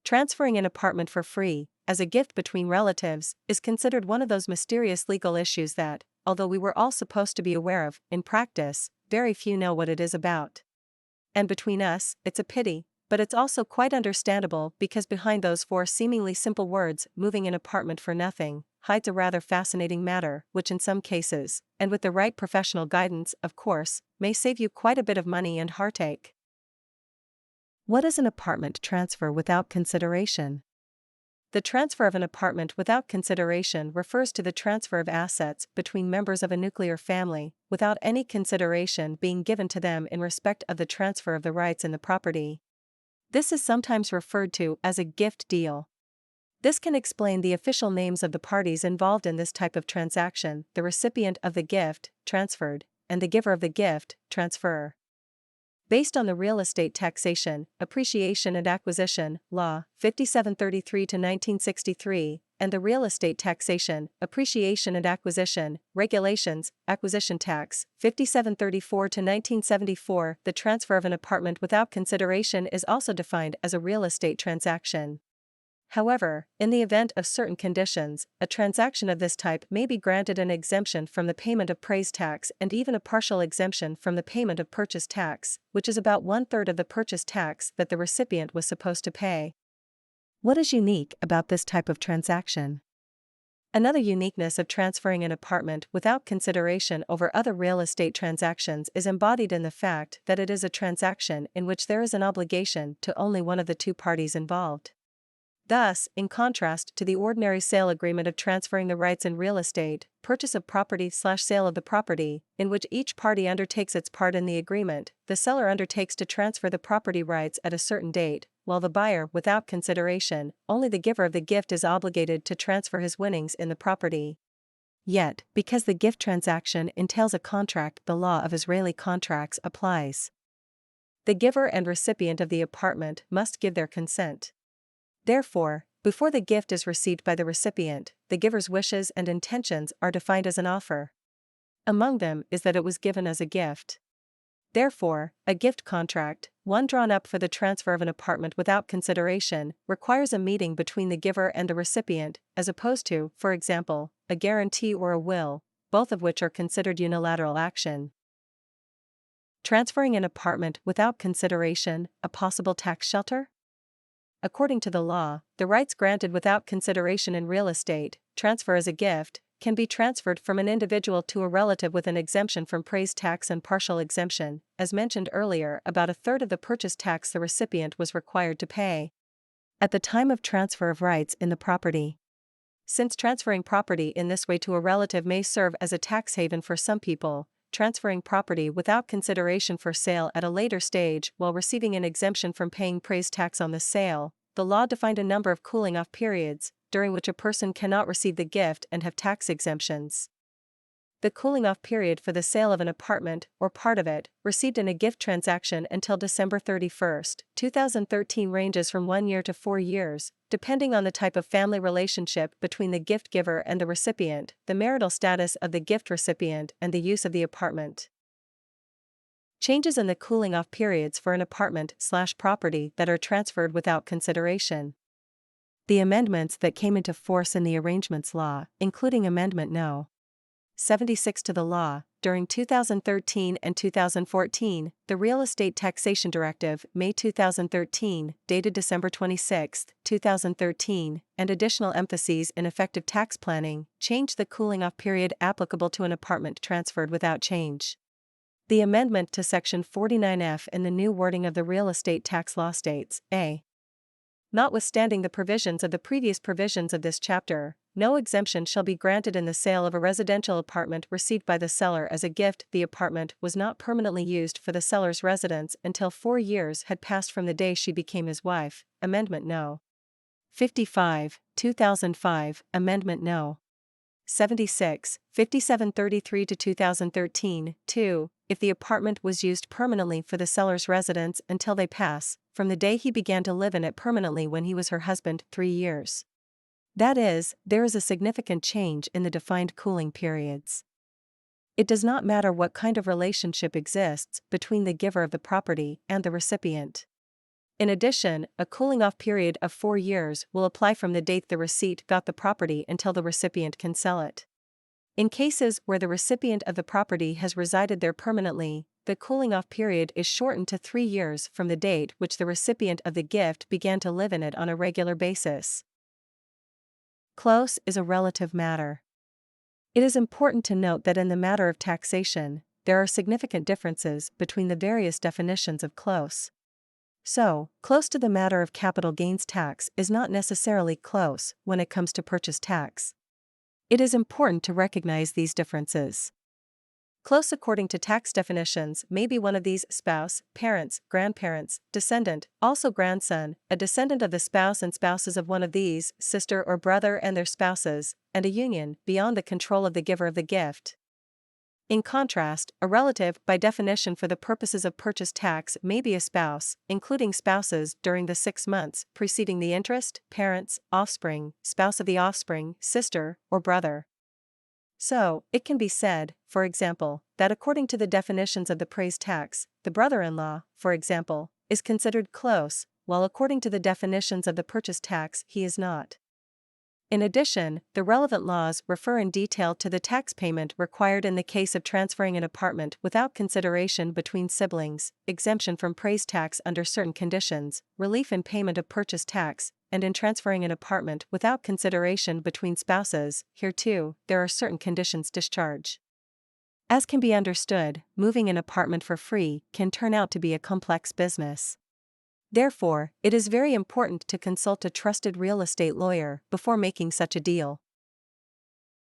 Transferring an apartment for free, as a gift between relatives, is considered one of those mysterious legal issues that, although we were all supposed to be aware of, in practice, very few know what it is about. And between us, it's a pity, but it's also quite understandable because behind those four seemingly simple words, moving an apartment for nothing, hides a rather fascinating matter, which in some cases, and with the right professional guidance, of course, may save you quite a bit of money and heartache. What is an apartment transfer without consideration? The transfer of an apartment without consideration refers to the transfer of assets between members of a nuclear family, without any consideration being given to them in respect of the transfer of the rights in the property. This is sometimes referred to as a gift deal. This can explain the official names of the parties involved in this type of transaction: the recipient of the gift, transferred, and the giver of the gift, transferor. Based on the Real Estate Taxation, Appreciation and Acquisition Law, 5733-1963, and the Real Estate Taxation, Appreciation and Acquisition Regulations, Acquisition Tax, 5734-1974, the transfer of an apartment without consideration is also defined as a real estate transaction. However, in the event of certain conditions, a transaction of this type may be granted an exemption from the payment of praise tax and even a partial exemption from the payment of purchase tax, which is about 1/3 of the purchase tax that the recipient was supposed to pay. What is unique about this type of transaction? Another uniqueness of transferring an apartment without consideration over other real estate transactions is embodied in the fact that it is a transaction in which there is an obligation to only one of the two parties involved. Thus, in contrast to the ordinary sale agreement of transferring the rights in real estate, purchase of property/sale of the property, in which each party undertakes its part in the agreement, the seller undertakes to transfer the property rights at a certain date, while the buyer, without consideration, only the giver of the gift is obligated to transfer his winnings in the property. Yet, because the gift transaction entails a contract, the law of Israeli contracts applies. The giver and recipient of the apartment must give their consent. Therefore, before the gift is received by the recipient, the giver's wishes and intentions are defined as an offer. Among them is that it was given as a gift. Therefore, a gift contract, one drawn up for the transfer of an apartment without consideration, requires a meeting between the giver and the recipient, as opposed to, for example, a guarantee or a will, both of which are considered unilateral action. Transferring an apartment without consideration, a possible tax shelter? According to the law, the rights granted without consideration in real estate, transfer as a gift, can be transferred from an individual to a relative with an exemption from praise tax and partial exemption, as mentioned earlier, about 1/3 of the purchase tax the recipient was required to pay at the time of transfer of rights in the property. Since transferring property in this way to a relative may serve as a tax haven for some people, transferring property without consideration for sale at a later stage while receiving an exemption from paying praise tax on the sale, the law defined a number of cooling-off periods, during which a person cannot receive the gift and have tax exemptions. The cooling-off period for the sale of an apartment, or part of it, received in a gift transaction until December 31, 2013 ranges from 1 year to 4 years, depending on the type of family relationship between the gift giver and the recipient, the marital status of the gift recipient, and the use of the apartment. Changes in the cooling-off periods for an apartment/property that are transferred without consideration. The amendments that came into force in the Arrangements Law, including Amendment No. 76 to the law, during 2013 and 2014, the Real Estate Taxation Directive, May 2013, dated December 26, 2013, and additional emphases in effective tax planning, changed the cooling-off period applicable to an apartment transferred without change. The amendment to Section 49F in the new wording of the Real Estate Tax Law states, a. Notwithstanding the provisions of the previous provisions of this chapter, no exemption shall be granted in the sale of a residential apartment received by the seller as a gift. The apartment was not permanently used for the seller's residence until 4 years had passed from the day she became his wife. Amendment No. 55, 2005, Amendment No. 76, 5733 to 2013, 2. If the apartment was used permanently for the seller's residence until they pass, from the day he began to live in it permanently when he was her husband, 3 years. That is, there is a significant change in the defined cooling periods. It does not matter what kind of relationship exists between the giver of the property and the recipient. In addition, a cooling-off period of 4 years will apply from the date the receipt got the property until the recipient can sell it. In cases where the recipient of the property has resided there permanently, the cooling-off period is shortened to 3 years from the date which the recipient of the gift began to live in it on a regular basis. Close is a relative matter. It is important to note that in the matter of taxation, there are significant differences between the various definitions of close. So, close to the matter of capital gains tax is not necessarily close when it comes to purchase tax. It is important to recognize these differences. Close according to tax definitions may be one of these: spouse, parents, grandparents, descendant, also grandson, a descendant of the spouse and spouses of one of these, sister or brother and their spouses, and a union beyond the control of the giver of the gift. In contrast, a relative, by definition for the purposes of purchase tax, may be a spouse, including spouses during the 6 months preceding the interest, parents, offspring, spouse of the offspring, sister, or brother. So, it can be said, for example, that according to the definitions of the praise tax, the brother-in-law, for example, is considered close, while according to the definitions of the purchase tax he is not. In addition, the relevant laws refer in detail to the tax payment required in the case of transferring an apartment without consideration between siblings, exemption from praise tax under certain conditions, relief in payment of purchase tax, and in transferring an apartment without consideration between spouses. Here too, there are certain conditions discharge. As can be understood, moving an apartment for free can turn out to be a complex business. Therefore, it is very important to consult a trusted real estate lawyer before making such a deal.